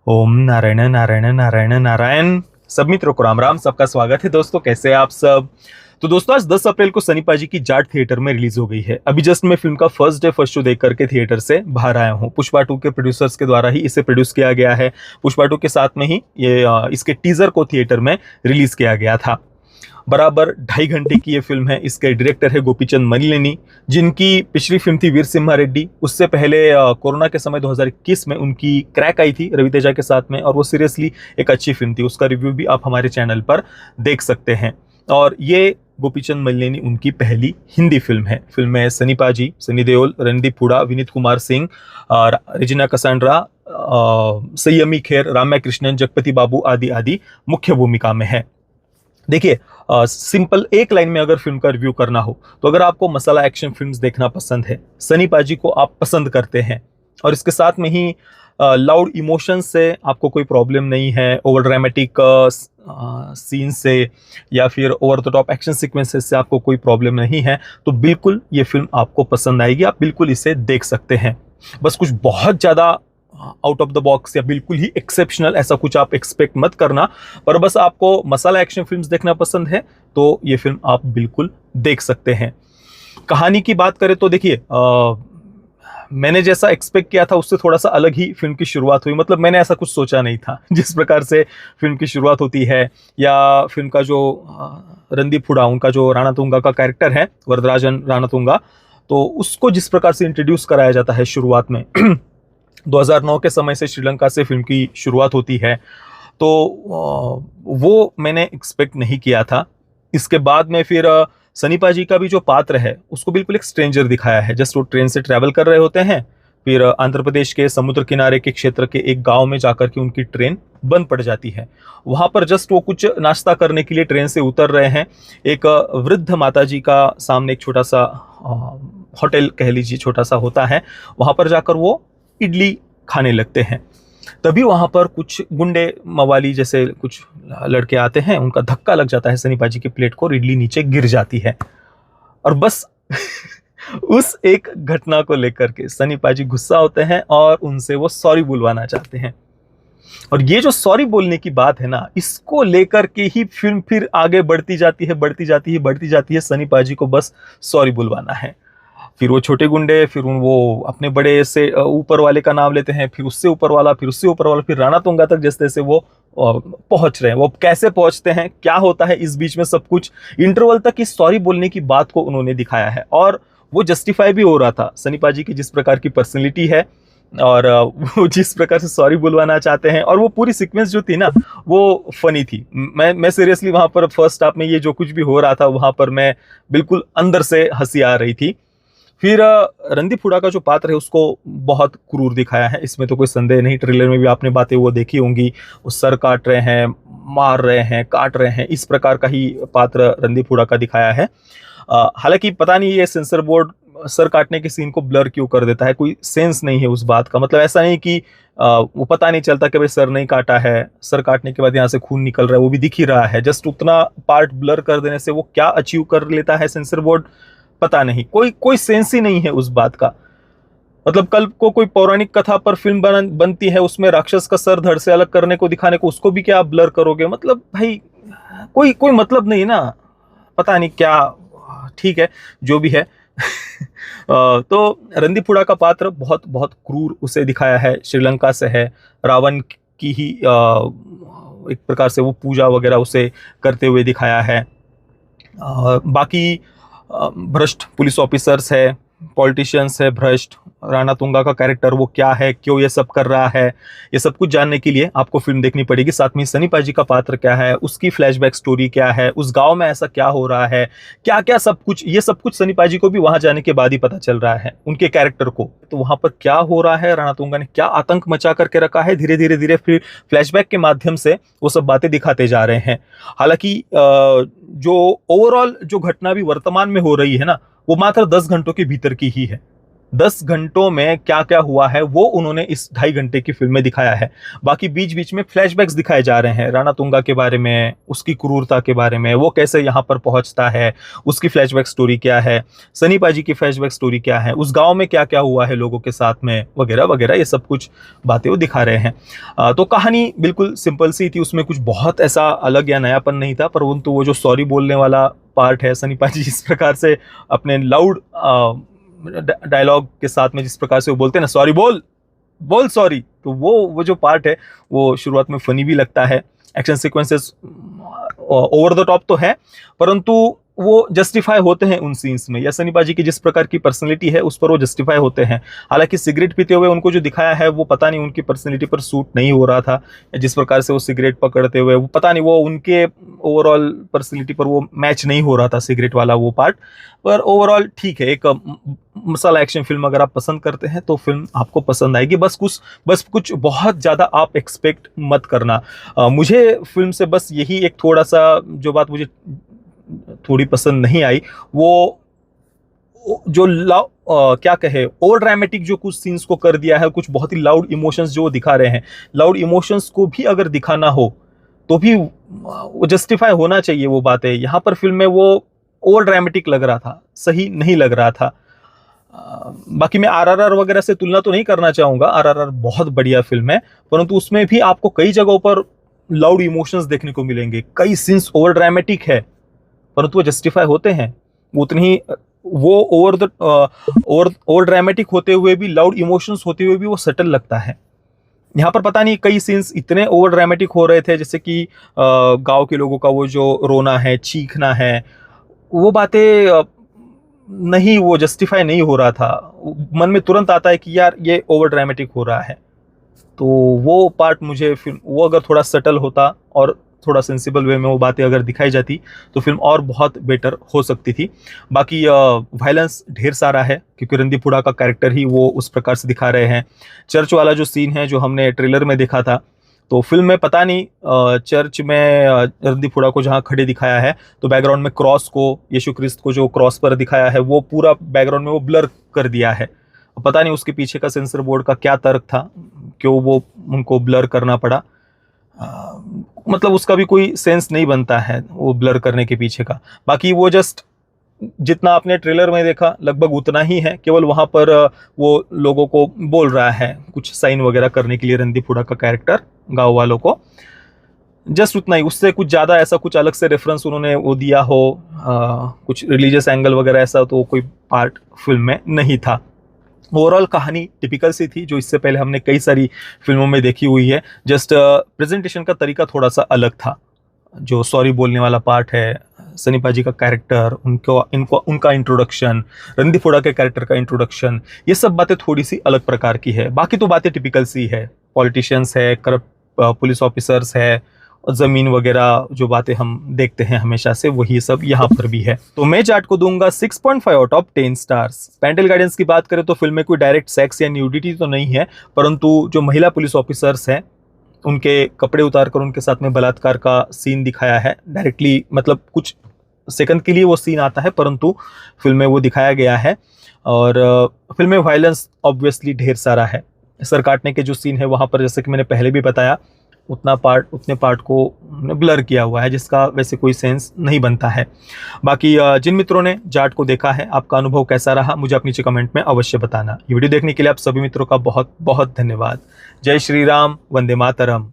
ओम नारायण नारायण नारायण नारायण। सब मित्रों को राम राम। सबका स्वागत है दोस्तों, कैसे हैं आप सब। तो दोस्तों आज 10 अप्रैल को सनी पाजी की जाट थिएटर में रिलीज हो गई है। अभी जस्ट मैं फिल्म का फर्स्ट डे फर्स्ट शो देख करके थिएटर से बाहर आया हूँ। पुष्पा 2 के प्रोड्यूसर्स के द्वारा ही इसे प्रोड्यूस किया गया है। पुष्पा 2 के साथ में ही इसके टीजर को थिएटर में रिलीज किया गया था। बराबर 2.5 घंटे की ये फिल्म है। इसके डायरेक्टर है गोपीचंद मलिनेनी, जिनकी पिछली फिल्म थी वीर सिम्हा रेड्डी। उससे पहले कोरोना के समय 2021 में उनकी क्रैक आई थी रवि तेजा के साथ में, और वो सीरियसली एक अच्छी फिल्म थी। उसका रिव्यू भी आप हमारे चैनल पर देख सकते हैं। और ये गोपीचंद मलिनेनी उनकी पहली हिंदी फिल्म है। फिल्म में सनी पाजी, सनी देओल, रणदीप हुडा, विनीत कुमार सिंह, रेजिना कसांड्रा, संयमी खेर, राम्या कृष्णन, जगपति बाबू आदि आदि मुख्य भूमिका में है। देखिए, सिंपल एक लाइन में अगर फिल्म का रिव्यू करना हो तो अगर आपको मसाला एक्शन फिल्म्स देखना पसंद है, सनी पाजी को आप पसंद करते हैं, और इसके साथ में ही लाउड इमोशंस से आपको कोई प्रॉब्लम नहीं है, ओवर ड्रामेटिक सीन से या फिर over the top action sequences से आपको कोई प्रॉब्लम नहीं है, तो बिल्कुल ये फिल्म आपको पसंद आएगी। आप बिल्कुल इसे देख सकते हैं। बस कुछ बहुत ज़्यादा आउट ऑफ द बॉक्स या बिल्कुल ही एक्सेप्शनल ऐसा कुछ आप एक्सपेक्ट मत करना। पर बस आपको मसाला एक्शन फिल्म्स देखना पसंद है तो ये फिल्म आप बिल्कुल देख सकते हैं। कहानी की बात करें तो देखिए, मैंने जैसा एक्सपेक्ट किया था उससे थोड़ा सा अलग ही फिल्म की शुरुआत हुई। मतलब मैंने ऐसा कुछ सोचा नहीं था जिस प्रकार से फिल्म की शुरुआत होती है, या फिल्म का जो रणदीप हुडा, उनका जो राणा तुंगा का कैरेक्टर है, वरदराजन राणा तुंगा, तो उसको जिस प्रकार से इंट्रोड्यूस कराया जाता है शुरुआत में 2009 के समय से श्रीलंका से फिल्म की शुरुआत होती है, तो वो मैंने एक्सपेक्ट नहीं किया था। इसके बाद में फिर सनी पाजी का भी जो पात्र है उसको बिल्कुल एक स्ट्रेंजर दिखाया है। जस्ट वो ट्रेन से ट्रैवल कर रहे होते हैं, फिर आंध्र प्रदेश के समुद्र किनारे के क्षेत्र के एक गांव में जाकर के उनकी ट्रेन बंद पड़ जाती है। वहां पर जस्ट वो कुछ नाश्ता करने के लिए ट्रेन से उतर रहे हैं। एक वृद्ध माताजी का सामने एक छोटा सा होटल कह लीजिए, छोटा सा होता है, वहां पर जाकर वो इडली खाने लगते हैं। तभी वहां पर कुछ गुंडे मवाली जैसे कुछ लड़के आते हैं, उनका धक्का लग जाता है सनी पाजी की प्लेट को और इडली नीचे गिर जाती है। और बस उस एक घटना को लेकर के सनी पाजी गुस्सा होते हैं और उनसे वो सॉरी बुलवाना चाहते हैं। और ये जो सॉरी बोलने की बात है ना, इसको लेकर के ही फिल्म फिर आगे बढ़ती जाती है, बढ़ती जाती है, बढ़ती जाती है। सनी पाजी को बस सॉरी बुलवाना है। फिर वो छोटे गुंडे, फिर वो अपने बड़े से ऊपर वाले का नाम लेते हैं, फिर उससे ऊपर वाला, फिर उससे ऊपर वाला, फिर राणा तुंगा तक जैसे जैसे वो पहुंच रहे हैं। वो कैसे पहुंचते हैं, क्या होता है इस बीच में, सब कुछ इंटरवल तक इस सॉरी बोलने की बात को उन्होंने दिखाया है। और वो जस्टिफाई भी हो रहा था। सनी पाजी की जिस प्रकार की पर्सनैलिटी है और वो जिस प्रकार से सॉरी बुलवाना चाहते हैं, और वो पूरी सीक्वेंस जो थी ना वो फनी थी। मैं सीरियसली वहां पर फर्स्ट हाफ में ये जो कुछ भी हो रहा था वहां पर मैं बिल्कुल अंदर से हंसी आ रही थी। फिर रणदीप हुडा का जो पात्र है उसको बहुत क्रूर दिखाया है, इसमें तो कोई संदेह नहीं। ट्रेलर में भी आपने बातें वो देखी होंगी, वो सर काट रहे हैं, मार रहे हैं, काट रहे हैं, इस प्रकार का ही पात्र रणदीप हुडा का दिखाया है। हालांकि पता नहीं ये सेंसर बोर्ड सर काटने के सीन को ब्लर क्यों कर देता है, कोई सेंस नहीं है उस बात का। मतलब ऐसा नहीं कि वो पता नहीं चलता कि भाई सर नहीं काटा है, सर काटने के बाद यहाँ से खून निकल रहा है, वो भी दिख ही रहा है। जस्ट उतना पार्ट ब्लर कर देने से वो क्या अचीव कर लेता है सेंसर बोर्ड, पता नहीं। कोई सेंस ही नहीं है उस बात का। मतलब कल को कोई पौराणिक कथा पर फिल्म बनती है, उसमें राक्षस का सर धड़ से अलग करने को दिखाने को, उसको भी क्या आप ब्लर करोगे। मतलब भाई कोई मतलब नहीं ना, पता नहीं क्या। ठीक है, जो भी है। तो रणदीप हुडा का पात्र बहुत बहुत क्रूर उसे दिखाया है। श्रीलंका से है, रावण की ही एक प्रकार से वो पूजा वगैरह उसे करते हुए दिखाया है। बाकी भ्रष्ट पुलिस ऑफिसर्स है, पॉलिटिशियंस है भ्रष्ट। राणा तुंगा का कैरेक्टर वो क्या है, क्यों ये सब कर रहा है, ये सब कुछ जानने के लिए आपको फिल्म देखनी पड़ेगी। साथ में सनी पाजी का पात्र क्या है, उसकी फ्लैशबैक स्टोरी क्या है, उस गांव में ऐसा क्या हो रहा है, क्या क्या सब कुछ, ये सब कुछ सनी पाजी को भी वहां जाने के बाद ही पता चल रहा है, उनके कैरेक्टर को। तो वहां पर क्या हो रहा है, राणा तुंगा ने क्या आतंक मचा करके रखा है, धीरे धीरे धीरे फिर फ्लैशबैक के माध्यम से वो सब बातें दिखाते जा रहे हैं। हालांकि जो ओवरऑल जो घटना भी वर्तमान में हो रही है ना, वो मात्र 10 घंटों के भीतर की ही है। 10 घंटों में क्या क्या हुआ है वो उन्होंने इस 2.5 घंटे की फिल्म में दिखाया है। बाकी बीच बीच में फ्लैशबैक्स दिखाए जा रहे हैं राणा तुंगा के बारे में, उसकी क्रूरता के बारे में, वो कैसे यहाँ पर पहुंचता है, उसकी फ्लैशबैक स्टोरी क्या है, सनी पाजी की फ्लैशबैक स्टोरी क्या है, उस गांव में क्या क्या हुआ है लोगों के साथ में, वगैरह वगैरह, ये सब कुछ बातें वो दिखा रहे हैं। तो कहानी बिल्कुल सिंपल सी थी, उसमें कुछ बहुत ऐसा अलग या नयापन नहीं था, परंतु वो जो सॉरी बोलने वाला पार्ट है, सनी पाजी जिस प्रकार से अपने लाउड डायलॉग के साथ में जिस प्रकार से वो बोलते हैं ना, सॉरी बोल बोल सॉरी, तो वो जो पार्ट है वो शुरुआत में फनी भी लगता है। Action sequences over the top तो है, परंतु वो जस्टिफाई होते हैं उन सीन्स में, या सनी पाजी की जिस प्रकार की पर्सनैलिटी है उस पर वो जस्टिफाई होते हैं। हालांकि सिगरेट पीते हुए उनको जो दिखाया है वो पता नहीं उनकी पर्सनैलिटी पर सूट नहीं हो रहा था, जिस प्रकार से वो सिगरेट पकड़ते हुए, वो पता नहीं वो उनके ओवरऑल पर्सनैलिटी पर वो मैच नहीं हो रहा था सिगरेट वाला वो पार्ट। पर ओवरऑल ठीक है, एक मसाला एक्शन फिल्म अगर आप पसंद करते हैं तो फिल्म आपको पसंद आएगी। बस कुछ बहुत ज़्यादा आप एक्सपेक्ट मत करना। मुझे फिल्म से बस यही एक थोड़ा सा जो बात मुझे थोड़ी पसंद नहीं आई, वो जो क्या कहे, ओवर ड्रामेटिक जो कुछ सीन्स को कर दिया है, कुछ बहुत ही लाउड इमोशंस जो दिखा रहे हैं, लाउड इमोशंस को भी अगर दिखाना हो तो भी वो जस्टिफाई होना चाहिए वो बातें। यहाँ पर फिल्म में वो ओवर ड्रामेटिक लग रहा था, सही नहीं लग रहा था। बाकी मैं आरआरआर वगैरह से तुलना तो नहीं करना चाहूंगा, आरआरआर बहुत बढ़िया फिल्म है, परंतु उसमें भी आपको कई जगहों पर लाउड इमोशंस देखने को मिलेंगे, कई सीन्स ओवर ड्रामेटिक है, परंतु वो जस्टिफाई होते हैं। वो उतनी ही वो ओवर ड्रामेटिक होते हुए भी, लाउड इमोशंस होते हुए भी वो सटल लगता है। यहाँ पर पता नहीं कई सीन्स इतने ओवर ड्रामेटिक हो रहे थे, जैसे कि गांव के लोगों का वो जो रोना है, चीखना है, वो बातें नहीं, वो जस्टिफाई नहीं हो रहा था। मन में तुरंत आता है कि यार ये ओवर ड्रामेटिक हो रहा है। तो वो पार्ट मुझे फिल्म, वो अगर थोड़ा सटल होता और थोड़ा सेंसिबल वे में वो बातें अगर दिखाई जाती तो फिल्म और बहुत बेटर हो सकती थी। बाकी वायलेंस ढेर सारा है, क्योंकि रणदीप हुडा का कैरेक्टर ही वो उस प्रकार से दिखा रहे हैं। चर्च वाला जो सीन है जो हमने ट्रेलर में देखा था, तो फिल्म में पता नहीं चर्च में रणदीप हुडा को जहाँ खड़े दिखाया है, तो बैकग्राउंड में क्रॉस को, यीशु क्रिस्त को जो क्रॉस पर दिखाया है, वो पूरा बैकग्राउंड में वो ब्लर कर दिया है। पता नहीं उसके पीछे का सेंसर बोर्ड का क्या तर्क था, क्यों वो उनको ब्लर करना पड़ा। मतलब उसका भी कोई सेंस नहीं बनता है वो ब्लर करने के पीछे का। बाकी वो जस्ट जितना आपने ट्रेलर में देखा लगभग उतना ही है, केवल वहां पर वो लोगों को बोल रहा है कुछ साइन वगैरह करने के लिए, रणदीप हुडा का कैरेक्टर गांव वालों को, जस्ट उतना ही। उससे कुछ ज़्यादा ऐसा कुछ अलग से रेफरेंस उन्होंने वो दिया हो, कुछ रिलीजियस एंगल वगैरह ऐसा तो कोई पार्ट फिल्म में नहीं था। ओवरऑल कहानी टिपिकल सी थी, जो इससे पहले हमने कई सारी फिल्मों में देखी हुई है। जस्ट प्रेजेंटेशन का तरीका थोड़ा सा अलग था। जो सॉरी बोलने वाला पार्ट है, सनी पाजी का कैरेक्टर, उनका इंट्रोडक्शन, रणदीप हुडा के कैरेक्टर का इंट्रोडक्शन, ये सब बातें थोड़ी सी अलग प्रकार की है। बाकी तो बातें टिपिकल सी है, पॉलिटिशियंस है, करप्ट पुलिस ऑफिसर्स है, जमीन वगैरह जो बातें हम देखते हैं हमेशा से, वही सब यहाँ पर भी है। तो मैं जाट को दूंगा 6.5 out of 10 stars. Parental guidance की बात करें तो फिल्म में कोई डायरेक्ट सेक्स या न्यूडिटी तो नहीं है, परंतु जो महिला पुलिस ऑफिसर्स हैं उनके कपड़े उतारकर उनके साथ में बलात्कार का सीन दिखाया है डायरेक्टली, मतलब कुछ सेकंड के लिए वो सीन आता है, परंतु फिल्म में वो दिखाया गया है। और फिल्म में वायलेंस ऑब्वियसली ढेर सारा है। सर काटने के जो सीन है वहाँ पर, जैसे कि मैंने पहले भी बताया, उतने पार्ट को ब्लर किया हुआ है, जिसका वैसे कोई सेंस नहीं बनता है। बाकी जिन मित्रों ने जाट को देखा है, आपका अनुभव कैसा रहा मुझे अपनी नीचे कमेंट में अवश्य बताना। ये वीडियो देखने के लिए आप सभी मित्रों का बहुत बहुत धन्यवाद। जय श्री राम, वंदे मातरम।